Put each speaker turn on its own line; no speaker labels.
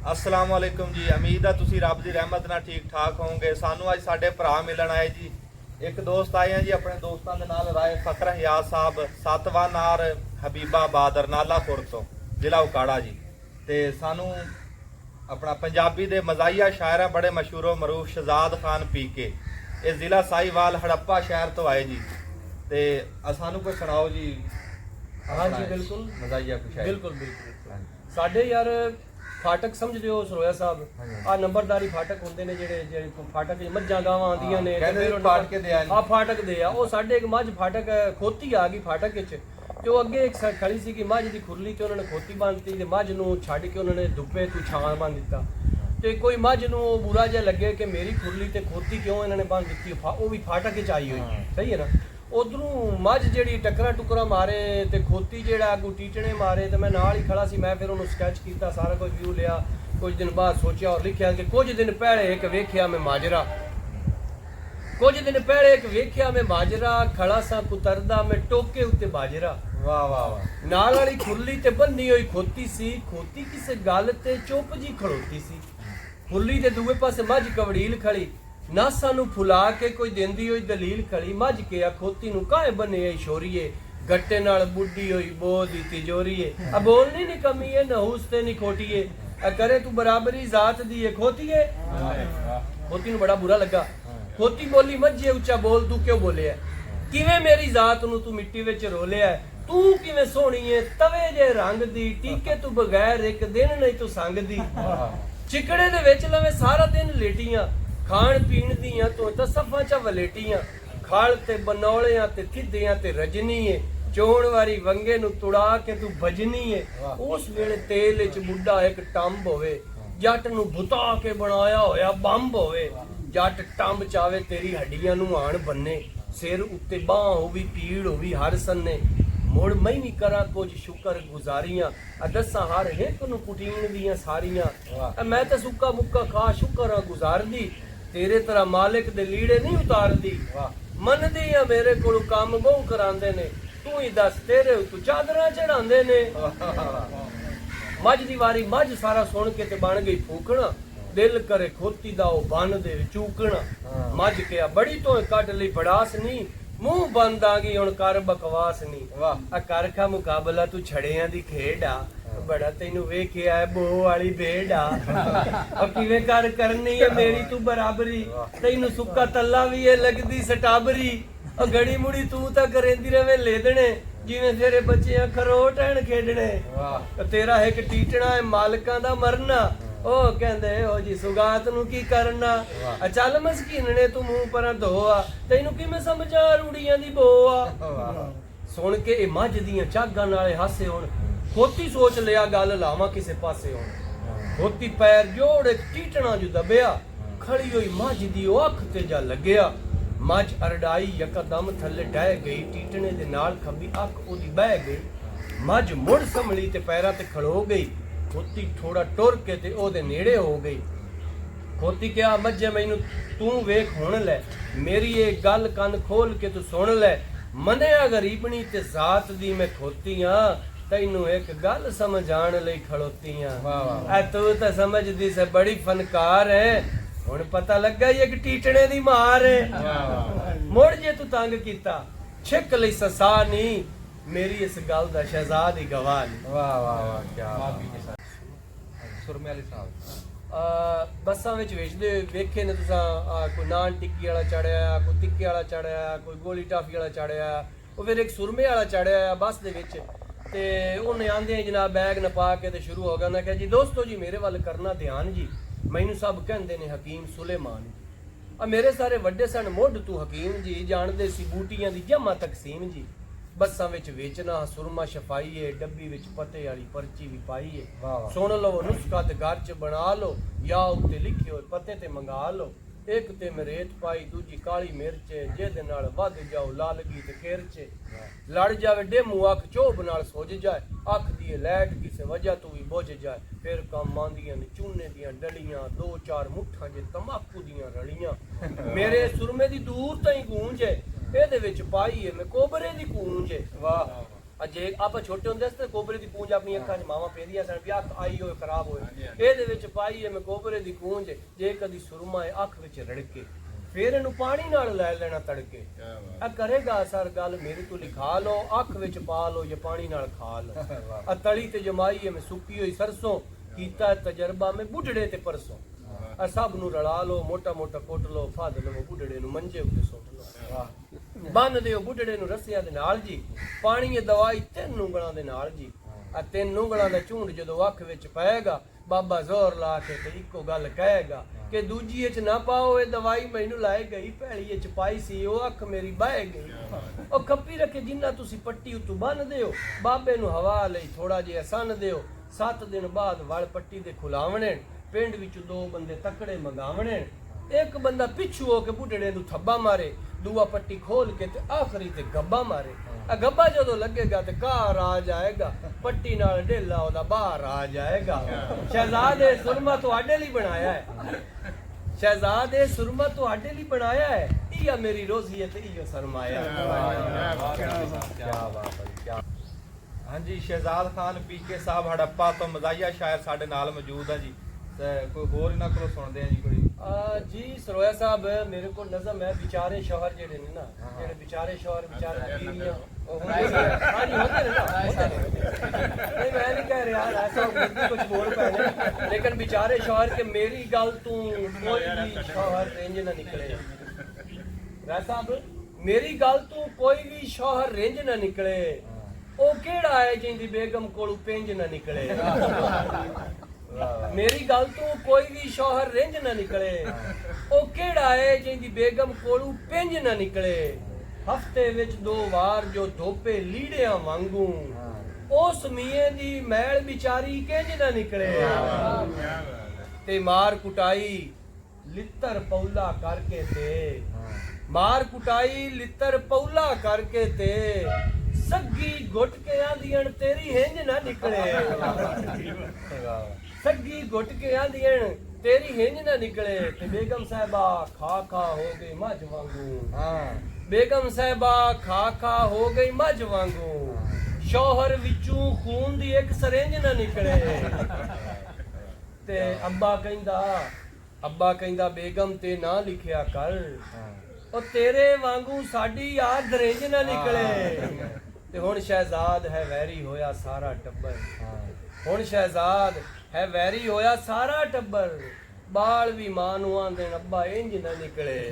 अस्सलाम वालेकुम जी। उम्मीद है तुसी रब की रहमत नाल ठीक ठाक होवोगे। सानू अज साडे भरा मिलन आए जी। एक दोस्त आए हैं जी अपने दोस्तों के नाल राय फकर हयात साहब सतवा नार हबीबाबाद अरनाला खुर्द तो जिला उकाड़ा जी। ते सानू अपना पंजाबी दे मजाहिया शायर बड़े मशहूर मरूफ शहजाद खान पी के ये जिला साहिवाल हड़प्पा शहर तो आए जी। ते सानू कोई सुनाओ जी।
हाँ जी बिल्कुल
मजाहिया कुछ है।
बिल्कुल बिल्कुल साढ़े यार फाटक समझते हो सरोया साहब आ नंबरदारी फाटक होंगे ने जेडे फाटक मझां गावां आंदियां ने
फाटक दे
आ फाटक दे आ ओ साडे एक मझ फाटक खोती आ गई फाटक विच ते ओ अगे एक खड़ी सी कि मझ दी खुरली ते उन्होंने खोती बांधती ते मझ नूं छड्ड के उन्होंने दुब्बे तू छां बांध दिता ते कोई मझ नूं बुरा जिहा लगे कि मेरी खुरली ते खोती क्यों इन्होंने बांध दी ओ भी फाटक विच आई हुई सही है ना। उधरों मझ जी टकरा टुकरा मारे तो खोती जेड़ा अगू टीटने मारे तो मैं नाल ही खड़ा सी। मैं फिर उन्होंने स्कैच किया सारा कुछ व्यू लिया। कुछ दिन बाद सोचा और लिखा कि कुछ दिन पहले एक वेख्या मैं माजरा खड़ा सा कुतरदा मैं टोके उत्ते बाजरा।
वाह वाह वाह।
नाल वाली खुरली ते बन्नी हुई खोती सी। खोती किसे गल ते चुप जी खड़ोती सी। खुरली दे दूए पासे मझ कवड़ील खड़ी ना सानू फुला के कोई देंदी हुई दलील खड़ी। मझ के आ खोती नू काहे बने शोरीए गट्टे नाल बुड्ढी हुई बो दी तिजोरीए। आ बोलनी नी कमी है नहूस ते नी खोटीए आ करे तू बराबरी जात दी है खोतीए। खोती नू बड़ा बुरा लगा। खोती बोली मझे उच्चा बोल तू क्यों बोले है किवें मेरी जात नू तू मिट्टी विच रोलिया है तू किवें सोहणी है तवे जे रंग दी टीके तू बगैर एक दिन नहीं तू संग दी। चिकड़े दे विच लवे सारा दिन लेटियां खाण पीण दियां तो तसफां च वलेटियां खाल ते बनौलियां ते थिद्दियां ते रजनी है चोण वारी वंगे नू तुड़ा के तू भजनी है। उस वेले तेल विच बुड्ढा एक टंब होवे जट नू बुता के बनाया होया बंब होवे। जट टंब चावे तेरी हड्डियां नू आण बन्ने सिर उत्ते बाह होवी पीड़ होवी हर सन्ने मुड़ मैं भी करा कुछ शुक्र गुजारियां दसा हर एक नू कुटीन दियां सारियां मैं तो सुक्का मुक्का खा शुक्र गुजार दी तेरे तरह मालिक दे लीड़े नहीं उतार दी। मन दी आ मेरे को काम बहु करांदे ने तू ही दस तेरे तू चादरां चढ़ांदे ने। मझ दी वारी मझ सारा सुन के ते बन गई फूकना दिल करे खोती दा ओ बन दे चूकना। मझ के बड़ी तो कट ली बड़ास नी मुंह बंद आ गई हुण कर बकवास नी। आ कर खा मुकाबला तू छड़ियां दी खेड आ बड़ा तेनू वेखिया है बो वाली भेड़ आ किवें कर करनी है मेरी तू बराबरी तेनू सुक्का तल्ला भी है लगदी सटाबरी और घड़ी मुड़ी तू तां करेंदी रवे लेदने जिवें तेरे बच्चे खरोट हन खेडने। तेरा एक टीटना है मालकां दा मरना ओ कहंदे ओ जी सुगात नू की करना चल मस्कीन ने तू मुंह पर धोआ तेनू किवें समझा रूड़ियां दी बोआ। सुन के ए मझ दियां झागां नाले हासे हुण खोती सोच लिया गल लावा किसे पासे हुण। खोती पैर जोड़ एक टीटना जो दबिया खड़ी हुई मझ दी अख ते जा लगया। मझ अरडाई यकदम थले डह गई टीटने दे नाल खब्बी अख ओदी बह गई। मझ मुड़ संभली ते पैरां ते खड़ो गई। खोती थोड़ा टुर के ते ओदे नेड़े हो गई। खोती क्या मझे मैनू तू वेख हुण लै मेरी ये गल कन खोल के तू सुन लै मनिया गरीबनी ते जात दी मैं खोती हां तैनू एक गल समझाण लई खड़ोतियां तू तो समझदी से बड़ी फनकार है हुण पता लगा एक टीटने दी मार है। मुड़ जे तू तंग कीता छिक लई ससा नी मेरी इस गल दा शहजाद ही गवाह नी।
वाह वाह वाह क्या सुरमे वाले साहब
बसां विच वेखे ने तुसां कोई नान टिक्की वाला चढ़िया कोई टिक्के वाला चढ़िया कोई गोली टाफी वाला चढ़िया वो फिर एक सुरमे वाला चढ़िया बस दे विच ते उन्हें आंदे जनाब बैग नपा के ते शुरू हो गया। मैं कहा जी दोस्तों जी मेरे वाल करना ध्यान जी मैनू सब कहंदे ने हकीम सुलेमान जी मेरे सारे वड्डे सन मुढ़ तू हकीम जी जानदे सी बूटियां दी जमा तकसीम जी। बसां विच वेचना सुरमा छपाई है डब्बी विच पते वाली पर्ची भी पाई है सुन लो नुस्खा ते घर च बना लो या उत्ते लिखियो पते ते मंगा लो एक ते मरेत पाई दूजी काली मिर्च जेदे नाल वध जाओ लालगी ते किरच लड़ जावे डेमू अख चोब नाल सुज जाए अख दी लैट किसे वजह तू भी बुझ जाए फिर कम आंदियां ने चूने दियां डलियां दो चार मुठ्ठां जे तंबाकू दियां रलियां मेरे सुरमे दी दूर ताईं गूंज है एदे विच पाई है मैं कोबरे दी गूंज है। वाह ਅਜੇ ਆਪਾਂ ਛੋਟੇ ਹੁੰਦੇ ਸੀ ਤੇ ਕੋਬਰੇ ਦੀ ਪੂੰਝ ਆਪਣੀ ਅੱਖਾਂ 'ਚ ਮਾਵਾਂ ਪੈਂਦੀਆਂ ਸਨ ਵੀ ਅੱਖ ਆਈ ਹੋਏ ਖਰਾਬ ਹੋਏ, ਇਹਦੇ ਵਿੱਚ ਪਾਈ ਐ ਮੈਂ ਕੋਬਰੇ ਦੀ ਪੂੰਝ, ਜੇ ਕਦੀ ਸੁਰਮਾ ਹੈ ਅੱਖ ਵਿੱਚ ਰੜਕੇ ਫਿਰ ਇਹਨੂੰ ਪਾਣੀ ਨਾਲ ਲੈ ਲੈਣਾ ਤੜਕੇ, ਆ ਕਰੇਗਾ ਅਸਰ ਗੱਲ ਮੇਰੇ ਤੋਂ ਲਿਖਾ ਲਓ, ਅੱਖ ਵਿੱਚ ਪਾ ਲਓ ਜਾਂ ਪਾਣੀ ਨਾਲ ਖਾ ਲਓ। ਆ ਤਲੀ ਤੇ ਜਮਾਈ ਐ ਮੈਂ ਸੁੱਕੀ ਹੋਈ ਸਰਸੋਂ, ਕੀਤਾ ਤਜਰਬਾ ਮੈਂ ਬੁੱਢੜੇ ਤੇ ਪਰਸੋਂ, ਆ ਸਭ ਨੂੰ ਰਲਾ ਲਓ, ਮੋਟਾ ਮੋਟਾ ਕੁੱਟ ਲਓ, ਫਾਦ ਲਓ, ਬੁੱਢੜੇ ਨੂੰ ਮੰਜੇ ਉੱਤੇ ਸੁੱਟ ਲਓ, ਬੰਨ ਦਿਓ ਬੁੱਢੜੇ ਨੂੰ ਰੱਸਿਆਂ ਦੇ ਨਾਲ ਜੀ, ਪਾਣੀ ਇਹ ਦਵਾਈ 3 ਉਂਗਲਾਂ ਦੇ ਨਾਲ ਜੀ, ਆ 3 ਉਂਗਲਾਂ ਦਾ ਝੂੰਡ ਜਦੋਂ ਅੱਖ ਵਿੱਚ ਪਏਗਾ ਬਾਬਾ ਜ਼ੋਰ ਲਾ ਕੇ ਤੇ ਇੱਕੋ ਗੱਲ ਕਹੇਗਾ ਕਿ ਦੂਜੀ ਚ ਨਾ ਪਾਓ, ਇਹ ਦਵਾਈ ਮੈਨੂੰ ਲਾਏ ਗਈ, ਭੈੜੀ ਚ ਪਾਈ ਸੀ ਉਹ ਅੱਖ ਮੇਰੀ ਬਹਿ ਗਈ। ਉਹ ਖੱਪੀ ਰੱਖੇ ਜਿੰਨਾ ਤੁਸੀਂ ਪੱਟੀ ਉਤੋਂ ਬੰਨ ਦਿਓ, ਬਾਬੇ ਨੂੰ ਹਵਾ ਲਈ ਥੋੜਾ ਜਿਹਾ ਸੰਨ ਦਿਓ, 7 ਦਿਨ ਬਾਅਦ ਵਲ ਪੱਟੀ ਦੇ ਖੁਲਾਵਣੇ, ਪਿੰਡ ਵਿੱਚ 2 ਬੰਦੇ ਤਕੜੇ ਮੰਗਾਵਣੇ, ਇੱਕ ਬੰਦਾ ਪਿੱਛੂ ਹੋ ਕੇ ਬੁੱਢੜੇ ਨੂੰ ਥੱਬਾ ਮਾਰੇ, ਦੂਆ ਪੱਟੀ ਖੋਲ ਕੇ ਤੇ ਆਖਰੀ ਤੇ ਗੱਬਾ ਮਾਰੇ, ਆ ਗੱਬਾ ਜਦੋਂ ਲੱਗੇਗਾ ਤੇ ਘਰ ਆ ਜਾਏਗਾ, ਪੱਟੀ ਨਾਲ ਢੇਲਾ ਉਹਦਾ ਬਾਹਰ ਆ ਜਾਏਗਾ। ਸ਼ਹਿਜ਼ਾਦੇ ਸੁਰਮਾ ਤੁਹਾਡੇ ਲਈ ਬਣਾਇਆ ਹੈ, ਸ਼ਹਿਜ਼ਾਦੇ ਸੁਰਮਾ ਤੁਹਾਡੇ ਲਈ ਬਣਾਇਆ ਹੈ, ਇਹ ਮੇਰੀ ਰੋਜ਼ੀ ਹੈ ਤੇ ਇਹ ਸਰਮਾਇਆ।
ਹਾਂਜੀ, ਸ਼ਹਿਜ਼ਾਦ ਖਾਨ ਪੀਕੇ ਸਾਹਿਬ ਹੜੱਪਾ ਤੋਂ ਮਜ਼ਾਹੀਆ ਸ਼ਾਇਰ ਸਾਡੇ ਨਾਲ ਮੌਜੂਦ ਆ ਜੀ, ਤੇ ਕੋਈ ਹੋਰ ਇਹਨਾਂ ਕੋਲੋਂ ਸੁਣਦੇ ਆ ਜੀ ਕੋਈ।
ਜੀ ਸਰੋਇਆ ਸਾਹਿਬ ਮੇਰੇ ਕੋਲ ਨਜ਼ਮ ਹੈ, ਵਿਚਾਰੇ ਸ਼ੋਹਰ ਜਿਹੜੇ ਨੇ ਨਾ, ਜਿਹੜੇ ਵਿਚਾਰੇ ਸ਼ੋਹਰ ਵਿਚਾਰੇ ਬੀਵੀਆਂ ਉਹ ਹੁੰਦੇ ਨੇ, ਹਾਂਜੀ ਹੁੰਦੇ ਨੇ ਨਾ, ਨਹੀਂ ਮੈਂ ਨਹੀਂ ਕਹਿ ਰਿਹਾ ਐਸਾ ਕੁਝ ਬੋਲ ਪੈ ਨੇ, ਲੇਕਿਨ ਵਿਚਾਰੇ ਸ਼ੋਹਰ ਕੇ ਮੇਰੀ ਗੱਲ ਤੂੰ ਕੋਈ ਵੀ ਸ਼ੋਹਰ ਰਿੰਜ ਨਾ ਨਿਕਲੇ, ਰਾਏ ਸਾਹਿਬ ਮੇਰੀ ਗੱਲ ਤੂੰ ਕੋਈ ਵੀ ਸ਼ੋਹਰ ਰਿੰਜ ਨਾ ਨਿਕਲੇ, ਉਹ ਕਿਹੜਾ ਹੈ ਜਿੰਦੀ ਬੇਗਮ ਕੋਲੋਂ ਪਿੰਜ ਨਾ ਨਿਕਲੇ, ਮੇਰੀ ਗੱਲ ਤੋਂ ਕੋਈ ਵੀ ਸ਼ੋਹਰ ਰਿੰਜ ਨਾ ਨਿਕਲੇ, ਉਹ ਕਿਹੜਾ ਹੈ ਜਿੰਦੀ ਬੇਗਮ ਕੋਲੋਂ ਪਿੰਜ ਨਾ ਨਿਕਲੇ, ਹਫਤੇ ਵਿੱਚ 2 ਵਾਰ ਜੋ ਧੋਪੇ ਲੀੜਿਆਂ ਵਾਂਗੂ, ਉਸ ਮੀਏ ਦੀ ਮੈਲ ਵਿਚਾਰੀ ਕਿੰਜ ਨਾ ਨਿਕਲੇ, ਤੇ ਮਾਰ ਕੁਟਾਈ ਲਿੱਤਰ ਪੌਲਾ ਕਰਕੇ ਤੇ, ਮਾਰ ਕੁਟਾਈ ਲਿੱਤਰ ਪੌਲਾ ਕਰਕੇ ਤੇ, ਸੱਗੀ ਘੁੱਟ ਕੇ ਆਂਦੀਆਂ ਤੇਰੀ ਹਿੰਜ ਨਾ ਨਿਕਲੇ, ਸੱਗੀ ਘੁੱਟ ਕੇ ਆਂਦੀਆਂ ਤੇਰੀ ਹਿੰਜ ਨਾ ਨਿਕਲੇ, ਤੇ ਬੇਗਮ ਸਾਹਿਬਾ ਖਾ ਖਾ ਹੋ ਗਈ ਮੱਝ ਵਾਂਗੂ, ਬੇਗਮ ਸਾਹਿਬਾ ਖਾ ਖਾ ਹੋ ਗਈ ਮੱਝ ਵਾਂਗੂ, ਸ਼ੋਹਰ ਵਿੱਚੋਂ ਖੂਨ ਦੀ ਇੱਕ ਸਰਿੰਜ ਨਾ ਨਿਕਲੇ, ਤੇ ਅੱਬਾ ਕਹਿੰਦਾ ਬੇਗਮ ਤੇ ਨਾ ਲਿਖਿਆ ਕਰ, ਉਹ ਤੇਰੇ ਵਾਂਗੂ ਸਾਡੀ ਯਾਦ ਦਰਿੰਜ ਨਾ ਨਿਕਲੇ, ਤੇ ਹੁਣ ਸ਼ਹਿਜ਼ਾਦ ਹੈ ਵੈਰੀ ਹੋਇਆ ਸਾਰਾ ਟੱਬਰ, ਹੁਣ ਸ਼ਹਿਜ਼ਾਦ ਹੈ ਵੈਰੀ ਹੋਇਆ ਸਾਰਾ ਟੱਬਰ, ਬਾਲ ਵੀ ਮਾਂ ਨੂੰ ਆਂਦੇ ਅੱਬਾ ਇੰਜ ਨਾ ਨਿਕਲੇ।